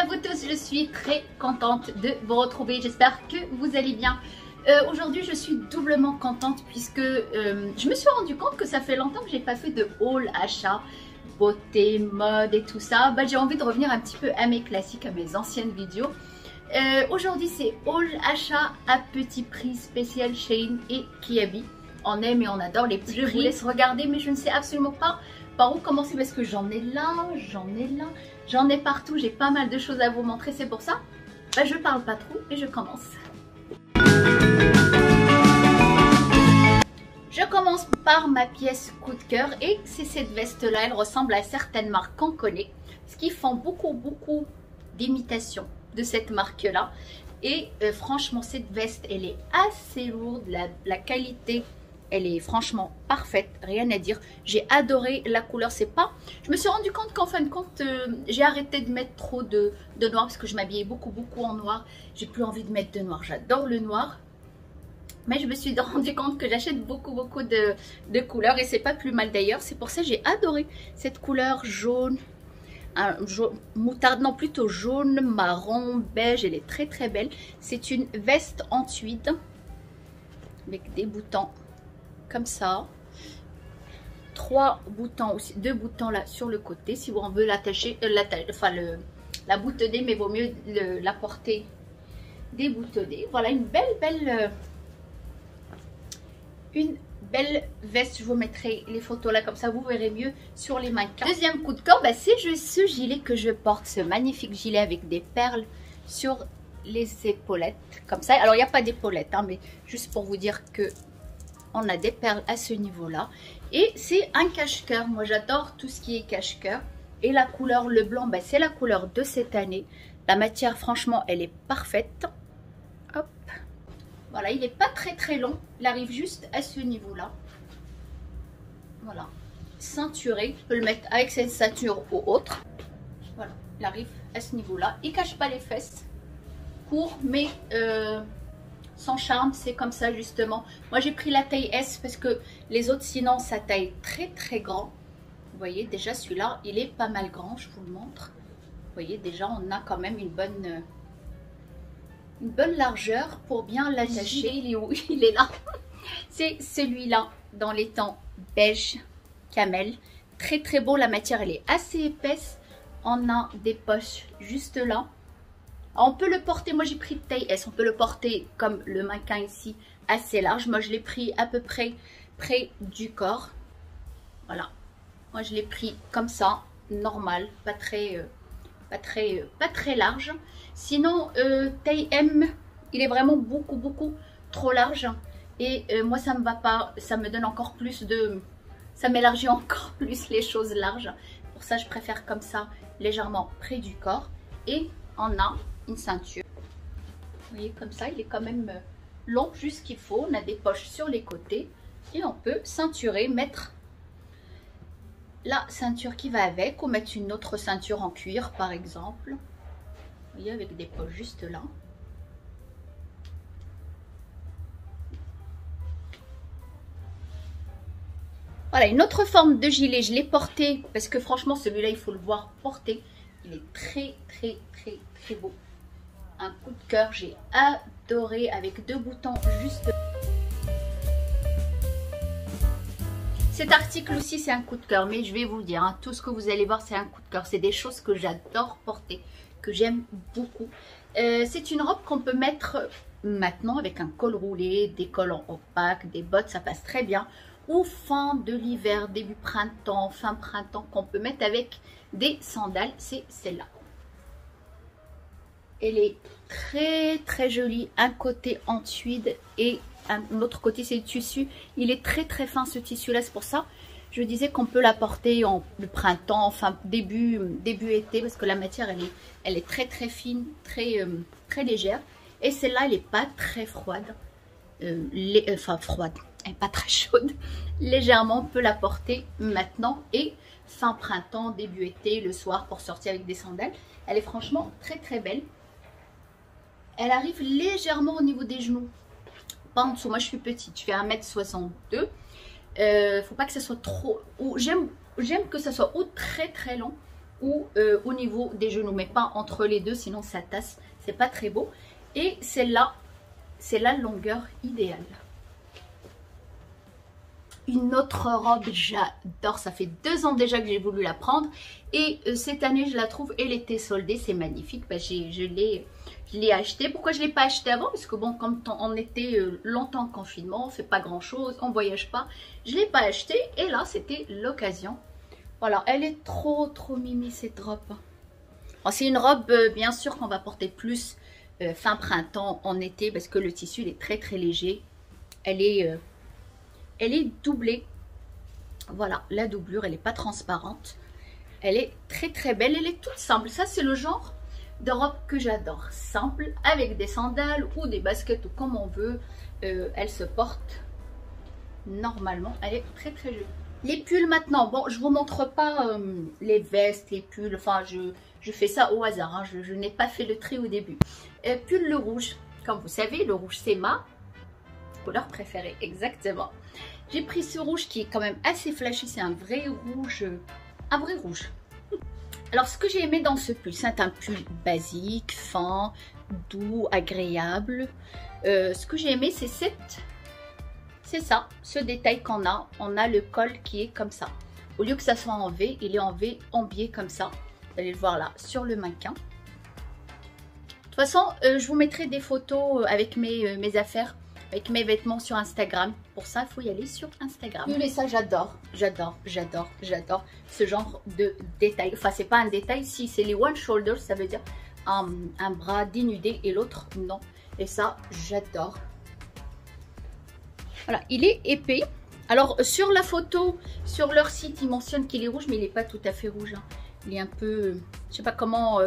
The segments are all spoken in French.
vous tous, je suis très contente de vous retrouver, j'espère que vous allez bien. Aujourd'hui je suis doublement contente puisque je me suis rendu compte que ça fait longtemps que j'ai pas fait de haul achat, beauté, mode et tout ça. J'ai envie de revenir un petit peu à mes classiques, à mes anciennes vidéos. Aujourd'hui c'est haul achat à petit prix spécial Shein et Kiabi. On aime et on adore les petits prix. Je vous laisse regarder mais je ne sais absolument pas par où commencer parce que j'en ai là, j'en ai partout, j'ai pas mal de choses à vous montrer, c'est pour ça je parle pas trop et je commence. Je commence par ma pièce coup de cœur et c'est cette veste là, elle ressemble à certaines marques qu'on connaît, ce qui font beaucoup d'imitations de cette marque là et franchement cette veste elle est assez lourde, la qualité elle est franchement parfaite, rien à dire. J'ai adoré la couleur, c'est pas... Je me suis rendu compte qu'en fin de compte, j'ai arrêté de mettre trop de noir parce que je m'habillais beaucoup en noir. J'ai plus envie de mettre de noir, j'adore le noir. Mais je me suis rendu compte que j'achète beaucoup de couleurs et c'est pas plus mal d'ailleurs. C'est pour ça que j'ai adoré cette couleur jaune, jaune moutarde, non plutôt jaune, marron, beige. Elle est très belle. C'est une veste en tweed avec des boutons comme ça, 3 boutons aussi, 2 boutons là sur le côté si on veut l'attacher, la boutonner, mais vaut mieux la porter déboutonnée. Voilà une belle veste. Je vous mettrai les photos là comme ça vous verrez mieux sur les mannequins. Deuxième coup de cœur, c'est ce gilet que je porte, ce magnifique gilet avec des perles sur les épaulettes comme ça. Alors il n'y a pas d'épaulettes mais juste pour vous dire que on a des perles à ce niveau là et c'est un cache-cœur. Moi j'adore tout ce qui est cache-cœur et la couleur, le blanc, c'est la couleur de cette année. La matière franchement elle est parfaite. Hop, voilà, il n'est pas très long, il arrive juste à ce niveau là. Voilà, ceinturé, je peux le mettre avec cette ceinture ou autre. Voilà, il arrive à ce niveau là, il cache pas les fesses, court mais sans charme, c'est comme ça justement. Moi j'ai pris la taille S parce que les autres sinon ça taille très grand. Vous voyez déjà celui-là il est pas mal grand, je vous le montre. Vous voyez déjà on a quand même une bonne largeur pour bien l'attacher. Il est où? Il est là. C'est celui-là dans les tons beige camel. Très beau, la matière elle est assez épaisse. On a des poches juste là. On peut le porter, moi j'ai pris taille S, on peut le porter comme le mannequin ici, assez large. Moi je l'ai pris à peu près près du corps. Voilà, moi je l'ai pris comme ça, normal, pas très large. Sinon taille M, il est vraiment beaucoup trop large. Et moi ça me va pas, ça me donne encore plus de... Ça m'élargit encore plus les choses larges. Pour ça je préfère comme ça, légèrement près du corps. Et on a une ceinture, vous voyez comme ça, il est quand même long, juste qu'il faut. On a des poches sur les côtés et on peut ceinturer, mettre la ceinture qui va avec ou mettre une autre ceinture en cuir par exemple. Vous voyez, avec des poches juste là. Voilà une autre forme de gilet, je l'ai porté parce que franchement celui-là il faut le voir porter. Il est très beau. Un coup de cœur, j'ai adoré avec 2 boutons juste. Cet article aussi c'est un coup de cœur, mais je vais vous dire, tout ce que vous allez voir c'est un coup de cœur. C'est des choses que j'adore porter, que j'aime beaucoup. C'est une robe qu'on peut mettre maintenant avec un col roulé, des collants opaques, des bottes, ça passe très bien. Ou fin de l'hiver, début printemps, fin printemps, qu'on peut mettre avec des sandales, c'est celle-là. Elle est très jolie, un côté en tweed et un autre côté c'est le tissu. Il est très fin ce tissu là, c'est pour ça je disais qu'on peut la porter en le printemps, enfin début été, parce que la matière elle est très fine, très légère. Et celle-là elle n'est pas très froide, froide, elle n'est pas très chaude. Légèrement on peut la porter maintenant et fin printemps, début été, le soir pour sortir avec des sandales. Elle est franchement très belle. Elle arrive légèrement au niveau des genoux, pas en dessous. Moi je suis petite, je fais 1m62. Faut pas que ça soit trop... J'aime que ça soit ou très long ou au niveau des genoux, mais pas entre les deux, sinon ça tasse, c'est pas très beau. Et celle-là, c'est la longueur idéale. Une autre robe, j'adore, ça fait 2 ans déjà que j'ai voulu la prendre et cette année je la trouve, elle était soldée, c'est magnifique. Bah, je l'ai achetée. Pourquoi je ne l'ai pas achetée avant? Parce que bon, comme on était longtemps en confinement, on fait pas grand chose, on voyage pas, je ne l'ai pas achetée et là c'était l'occasion. Voilà, elle est trop mimi cette robe. C'est une robe bien sûr qu'on va porter plus fin printemps, en été, parce que le tissu il est très léger. Elle est doublée. Voilà, la doublure, elle n'est pas transparente. Elle est très belle, elle est toute simple. Ça, c'est le genre de robe que j'adore. Simple, avec des sandales ou des baskets ou comme on veut. Elle se porte normalement. Elle est très jolie. Les pulls maintenant. Bon, je vous montre pas les vestes, les pulls. Enfin, je fais ça au hasard. Hein. Je n'ai pas fait le tri au début. Pull le rouge. Comme vous savez, le rouge, c'est ma couleur préférée. Exactement. J'ai pris ce rouge qui est quand même assez flashy, c'est un vrai rouge. Alors ce que j'ai aimé dans ce pull, c'est un pull basique, fin, doux, agréable. Ce que j'ai aimé, c'est ce détail qu'on a. On a le col qui est comme ça. Au lieu que ça soit en V, il est en V en biais comme ça. Vous allez le voir là sur le mannequin. De toute façon, je vous mettrai des photos avec mes affaires, avec mes vêtements sur Instagram. Pour ça, il faut y aller sur Instagram. Mais ça, j'adore ce genre de détail. Enfin, c'est pas un détail. Si, c'est les one shoulder, ça veut dire un bras dénudé et l'autre non. Et ça, j'adore. Voilà, il est épais. Alors, sur la photo, sur leur site, ils mentionnent qu'il est rouge, mais il n'est pas tout à fait rouge. Hein. Il est un peu... je sais pas comment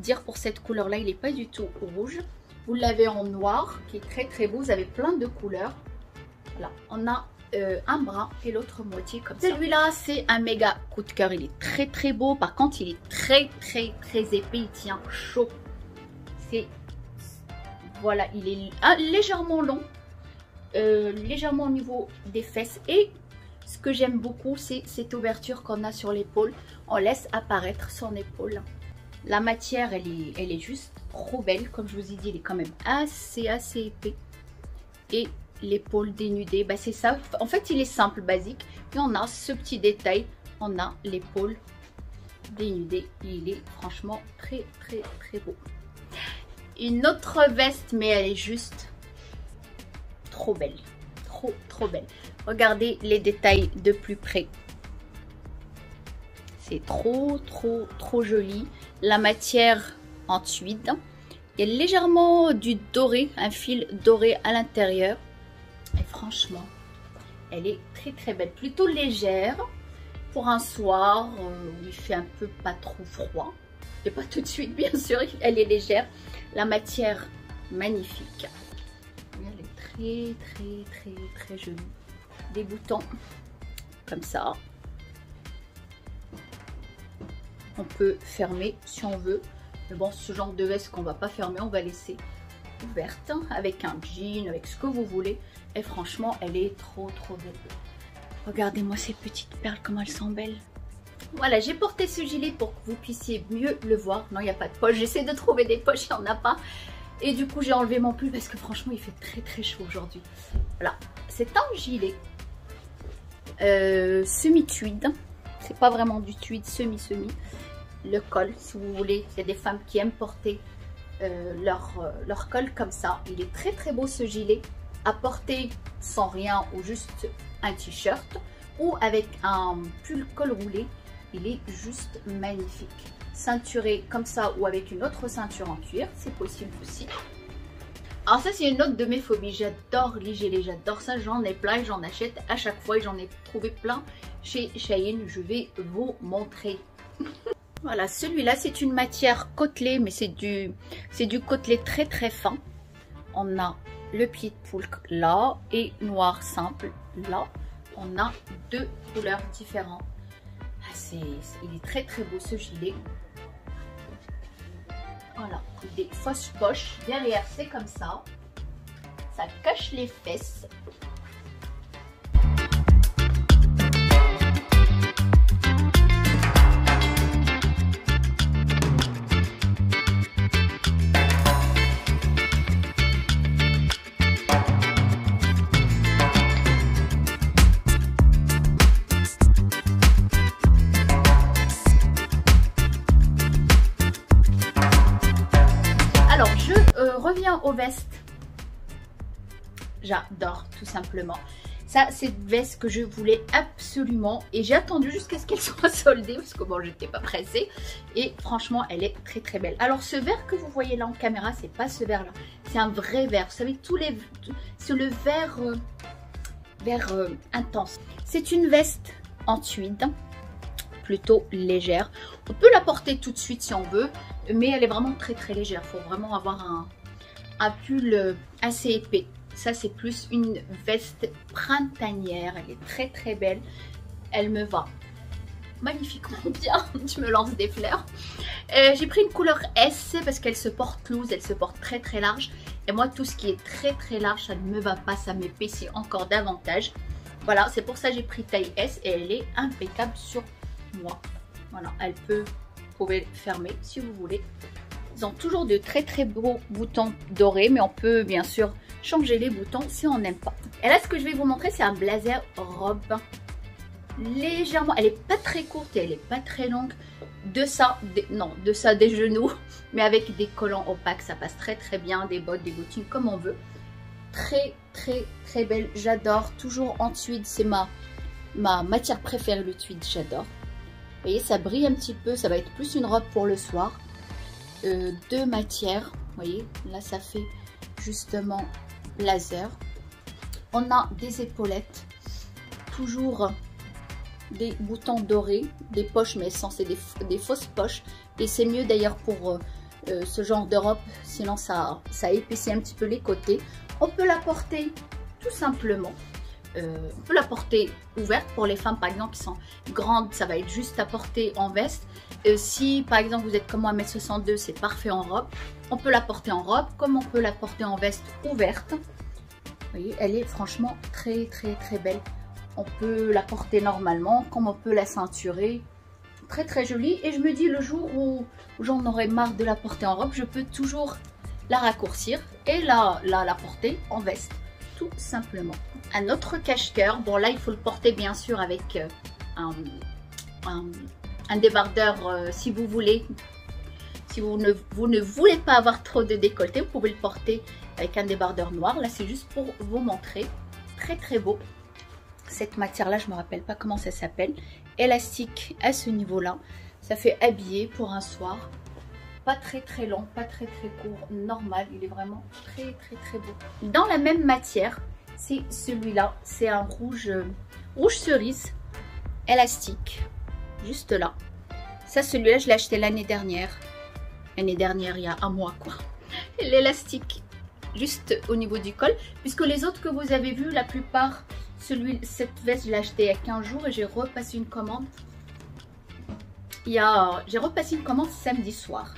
dire pour cette couleur-là. Il n'est pas du tout rouge. Vous l'avez en noir, qui est très beau. Vous avez plein de couleurs. Voilà, on a un bras et l'autre moitié comme ça. Celui-là, c'est un méga coup de cœur. Il est très beau. Par contre, il est très épais. Il tient chaud. C'est... voilà, il est légèrement long. Légèrement au niveau des fesses. Et ce que j'aime beaucoup, c'est cette ouverture qu'on a sur l'épaule. On laisse apparaître son épaule. La matière, elle est juste trop belle. Comme je vous ai dit, il est quand même assez épais. Et l'épaule dénudée, bah c'est ça. En fait, il est simple, basique. Et on a ce petit détail. On a l'épaule dénudée. Il est franchement très beau. Une autre veste, mais elle est juste trop belle. Trop belle. Regardez les détails de plus près. C'est trop joli. La matière en tweed. Il y a légèrement du doré, un fil doré à l'intérieur. Et franchement, elle est très belle. Plutôt légère pour un soir où il fait un peu pas trop froid. Et pas tout de suite, bien sûr, elle est légère. La matière, magnifique. Elle est très jolie. Des boutons comme ça. On peut fermer si on veut. Mais bon, ce genre de veste qu'on va pas fermer, on va laisser ouverte. Avec un jean, avec ce que vous voulez. Et franchement, elle est trop belle. Regardez-moi ces petites perles, comment elles sont belles. Voilà, j'ai porté ce gilet pour que vous puissiez mieux le voir. Non, il n'y a pas de poche. J'essaie de trouver des poches, il n'y en a pas. Et du coup, j'ai enlevé mon pull parce que franchement, il fait très chaud aujourd'hui. Voilà, c'est un gilet semi-tweed. C'est pas vraiment du tweed, semi. Le col, si vous voulez. Il y a des femmes qui aiment porter leur col comme ça. Il est très beau ce gilet. À porter sans rien ou juste un t-shirt ou avec un pull col roulé. Il est juste magnifique. Ceinturé comme ça ou avec une autre ceinture en cuir, c'est possible aussi. Alors ça, c'est une autre de mes phobies. J'adore les gilets, j'adore ça. J'en ai plein et j'en achète à chaque fois. Et j'en ai trouvé plein chez Shein. Je vais vous montrer. Voilà, celui-là, c'est une matière côtelée, mais c'est du côtelé très fin. On a le pied de poule là et noir simple là. On a deux couleurs différentes. Il est très beau ce gilet. Voilà, des fausses poches. Derrière, c'est comme ça. Ça cache les fesses. reviens aux vestes. J'adore tout simplement. Ça, c'est une veste que je voulais absolument et j'ai attendu jusqu'à ce qu'elle soit soldée parce que bon, j'étais pas pressée et franchement, elle est très très belle. Alors, ce vert que vous voyez là en caméra, c'est pas ce vert là, c'est un vrai vert. Vous savez, c'est le vert, intense. C'est une veste en tweed, plutôt légère. On peut la porter tout de suite si on veut, mais elle est vraiment très très légère. Il faut vraiment avoir un pull assez épais. Ça, c'est plus une veste printanière. Elle est très très belle. Elle me va magnifiquement bien. Je me lance des fleurs. J'ai pris une couleur S parce qu'elle se porte loose. Elle se porte très très large. Et moi, tout ce qui est très très large, ça ne me va pas. Ça m'épaissit encore davantage. Voilà, c'est pour ça que j'ai pris taille S. Et elle est impeccable sur moi. Voilà, elle peut... Vous pouvez fermer si vous voulez. Ils ont toujours de très très beaux boutons dorés. Mais on peut bien sûr... changer les boutons si on n'aime pas. Et là, ce que je vais vous montrer, c'est un blazer robe. Légèrement, elle est pas très courte et elle est pas très longue. De ça des genoux, mais avec des collants opaques, ça passe très très bien. Des bottes, des bottines, comme on veut. Très très très belle, j'adore. Toujours en tweed, c'est ma matière préférée, le tweed, j'adore. Vous voyez, ça brille un petit peu, ça va être plus une robe pour le soir. Deux matières, vous voyez, là ça fait justement blazer. On a des épaulettes, toujours des boutons dorés, des poches, mais sans c'est des fausses poches. Et c'est mieux d'ailleurs pour ce genre de robe, sinon ça épaissit un petit peu les côtés. On peut la porter tout simplement. On peut la porter ouverte pour les femmes par exemple qui sont grandes, ça va être juste à porter en veste. Si par exemple vous êtes comme moi 1m62, c'est parfait en robe. On peut la porter en robe comme on peut la porter en veste ouverte. Vous voyez, elle est franchement très très très belle. On peut la porter normalement comme on peut la ceinturer. Très très jolie. Et je me dis le jour où j'en aurai marre de la porter en robe, je peux toujours la raccourcir et la porter en veste. Tout simplement. Un autre cache-cœur. Bon là il faut le porter bien sûr avec un débardeur si vous voulez. Si vous ne voulez pas avoir trop de décolleté, vous pouvez le porter avec un débardeur noir. Là c'est juste pour vous montrer. Très très beau. Cette matière là je me rappelle pas comment ça s'appelle. Élastique à ce niveau là. Ça fait habiller pour un soir. Pas très très long, pas très très court, normal, il est vraiment très très très beau. Dans la même matière, c'est celui-là, c'est un rouge cerise, élastique, juste là. Ça, celui-là, je l'ai acheté l'année dernière, il y a un mois quoi. L'élastique, juste au niveau du col, puisque les autres que vous avez vus, la plupart, cette veste, je l'ai acheté il y a 15 jours et j'ai repassé une commande. J'ai repassé une commande samedi soir.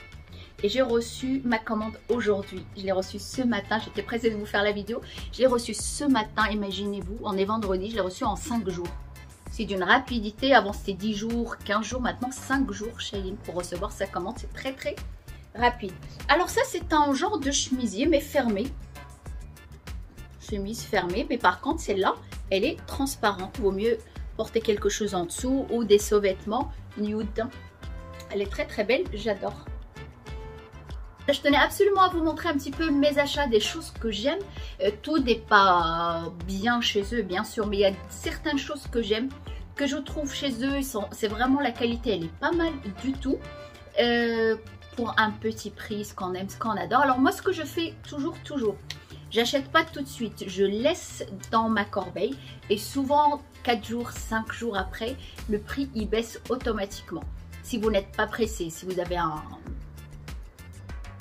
Et j'ai reçu ma commande aujourd'hui. Je l'ai reçue ce matin. J'étais pressée de vous faire la vidéo. Je l'ai reçue ce matin, imaginez-vous. On est vendredi, je l'ai reçue en 5 jours. C'est d'une rapidité. Avant c'était 10 jours, 15 jours. Maintenant 5 jours chez Shein pour recevoir sa commande. C'est très très rapide. Alors ça c'est un genre de chemisier mais fermé. Chemise fermée. Mais par contre celle-là, elle est transparente. Vaut mieux porter quelque chose en dessous ou des sous-vêtements nude. Elle est très très belle. J'adore. Je tenais absolument à vous montrer un petit peu mes achats, des choses que j'aime. Tout n'est pas bien chez eux, bien sûr, mais il y a certaines choses que j'aime, que je trouve chez eux. C'est vraiment la qualité, elle est pas mal du tout. Pour un petit prix, ce qu'on aime, ce qu'on adore. Alors moi, ce que je fais toujours, j'achète pas tout de suite. Je laisse dans ma corbeille et souvent 4 jours, 5 jours après, le prix il baisse automatiquement. Si vous n'êtes pas pressé, si vous avez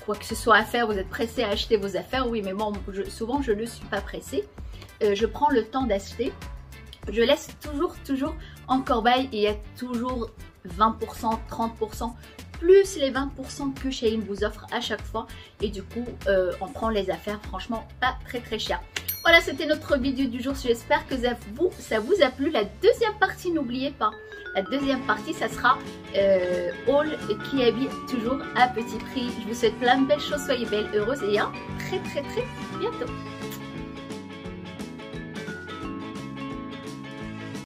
quoi que ce soit à faire, vous êtes pressé à acheter vos affaires, oui, mais moi souvent je ne suis pas pressée. Je prends le temps d'acheter, je laisse toujours en corbeille et il y a toujours 20%, 30%, plus les 20% que Shein vous offre à chaque fois et du coup on prend les affaires franchement pas très cher. Voilà, c'était notre vidéo du jour, j'espère que ça vous a plu. La deuxième partie, n'oubliez pas, la deuxième partie, ça sera haul qui habille toujours à petit prix. Je vous souhaite plein de belles choses, soyez belles, heureuses et à très bientôt.